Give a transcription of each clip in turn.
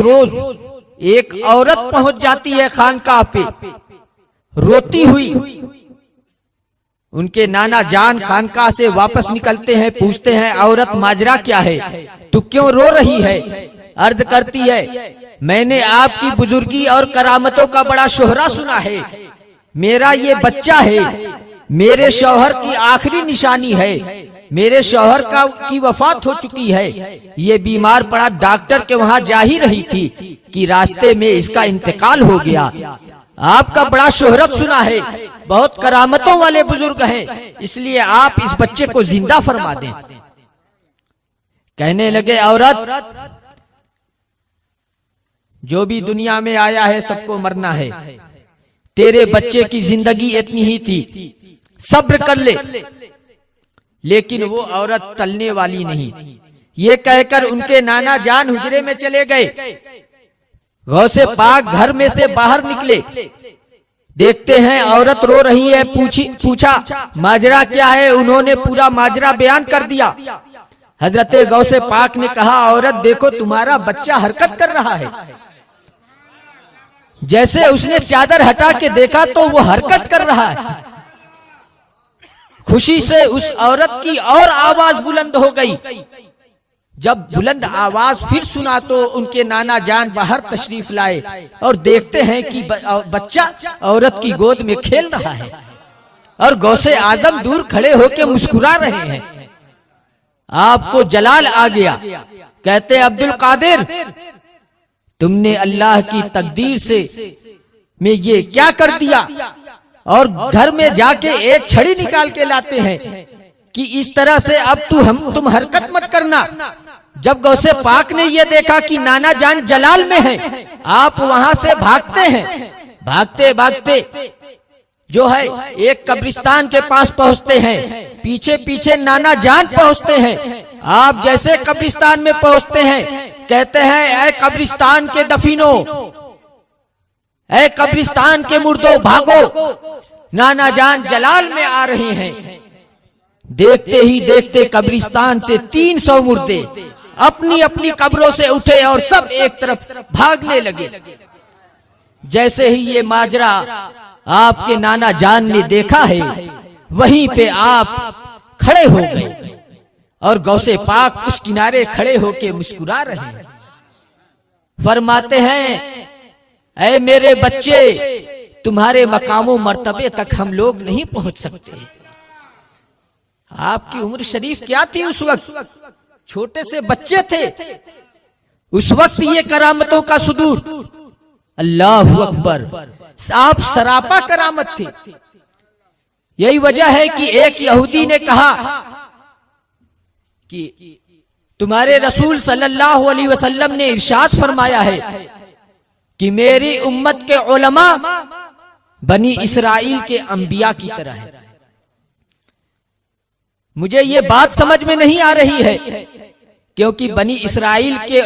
रोज एक औरत पहुंच जाती है खानकाह पे रोती हुई। उनके नाना जान खानकाह से वापस निकलते हैं, पूछते हैं औरत माजरा क्या है, तू क्यों रो रही है? अर्ज करती है मैंने आपकी बुजुर्गी और करामतों का बड़ा शोहरा सुना है, मेरा ये बच्चा है, मेरे शौहर की आखिरी निशानी है, मेरे शौहर की वफात हो चुकी है, ये बीमार पड़ा डॉक्टर के वहां जा ही रही थी कि रास्ते में इसका इंतकाल हो गया। आपका बड़ा शोहरत सुना है, बहुत करामतों वाले बुजुर्ग हैं, इसलिए आप इस बच्चे को जिंदा फरमा दें। कहने लगे औरत जो भी दुनिया में आया है सबको मरना है, तेरे बच्चे की जिंदगी इतनी ही थी, सब्र कर ले। लेकिन वो औरत टलने वाली नहीं। ये कहकर उनके नाना जान हुजरे में चले गए। गौसे पाक घर में से बाहर निकले, देखते हैं औरत रो रही है। पूछा माजरा क्या है? उन्होंने पूरा माजरा बयान कर दिया। हजरते गौसे पाक ने कहा औरत देखो तुम्हारा बच्चा हरकत कर रहा है। जैसे उसने चादर हटा के देखा तो वो हरकत कर रहा है। खुशी से उस औरत की और आवाज बुलंद हो गई। जब बुलंद आवाज फिर सुना तो उनके नाना जान बाहर तशरीफ लाए और देखते हैं कि बच्चा औरत की गोद में खेल रहा है और गौसे आजम दूर खड़े होकर मुस्कुरा रहे हैं। आपको जलाल आ गया। कहते अब्दुल कादिर तुमने अल्लाह की तकदीर से में ये क्या कर दिया? और घर में जाके एक छड़ी निकाल के लाते हैं कि इस तरह से अब तुम हरकत मत करना। जब गौसे पाक ने ये देखा कि नाना जान जलाल में है, आप वहां से भागते हैं। भागते भागते जो है एक कब्रिस्तान के पास पहुंचते हैं। पीछे पीछे नाना जान पहुंचते हैं। आप जैसे कब्रिस्तान में पहुंचते हैं कहते हैं ऐ कब्रिस्तान के दफीनों, ऐ कब्रिस्तान के मुर्दों भागो, नाना जान जलाल में आ रहे हैं। देखते ही देखते कब्रिस्तान से 300 मुर्दे अपनी अपनी कब्रों से उठे और सब एक तरफ भागने लगे। जैसे ही ये माजरा आपके नाना जान ने देखा है वहीं पे आप खड़े हो गए और गौसे पाक उस किनारे खड़े होके मुस्कुरा रहे हैं। फरमाते हैं ऐ मेरे बच्चे तुम्हारे मकामों मर्तबे तक हम लोग नहीं पहुंच सकते। आपकी उम्र शरीफ क्या थी उस वक्त? छोटे से बच्चे थे। उस वक्त ये करामतों का सुदूर, अल्लाह अकबर, आप सरापा करामत थी। यही वजह है कि एक यहूदी ने कहा कि तुम्हारे रसूल सल्लल्लाहु अलैहि वसल्लम ने इरशाद फरमाया है कि मेरी उम्मत के उलमा बनी इसराइल के अंबिया की तरह है। मुझे ये बात समझ में नहीं आ रही है क्योंकि बनी इसराइल के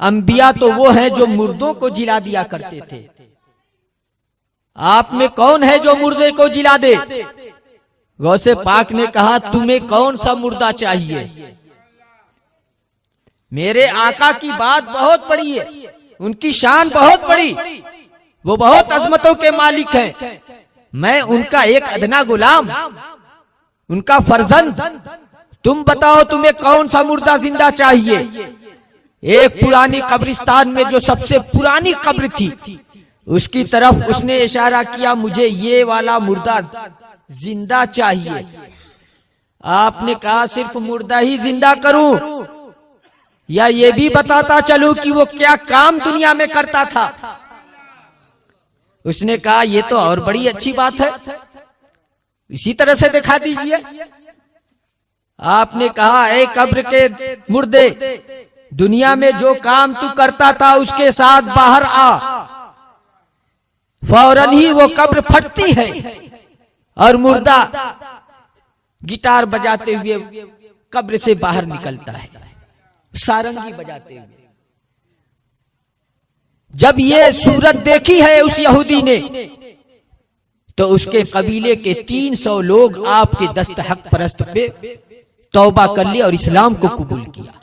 अंबिया तो वो हैं जो मुर्दों को जिला दिया करते थे। आप में कौन है जो मुर्दे को जिला दे? गौसे पाक ने कहा तुम्हें कौन सा मुर्दा चाहिए? मेरे आका की बात बहुत बड़ी है, उनकी शान बहुत बड़ी, वो बहुत अजमतों के मालिक हैं। मैं उनका एक अदना गुलाम, उनका फर्जंद। तुम बताओ तुम्हें कौन सा मुर्दा जिंदा चाहिए? एक पुरानी कब्रिस्तान में जो सबसे पुरानी कब्र थी उसकी तरफ उसने इशारा किया, मुझे ये वाला मुर्दा जिंदा चाहिए। आपने कहा सिर्फ मुर्दा ही जिंदा करूं या ये भी बताता चलूं कि वो क्या काम दुनिया में करता था? उसने कहा ये तो और बड़ी अच्छी बात है, इसी तरह से दिखा दीजिए। आपने कहा ए कब्र के मुर्दे, दुनिया में जो काम तू करता था उसके साथ बाहर आ। फौरन ही वो कब्र फटती है और मुर्दा गिटार बजाते हुए कब्र से बाहर निकलता है, सारंगी बजाते हुए। जब ये सूरत देखी है उस यहूदी ने तो उसके कबीले के 300 लोग आपके दस्तहक परस्त पे तौबा कर लिया और इस्लाम को कबूल किया।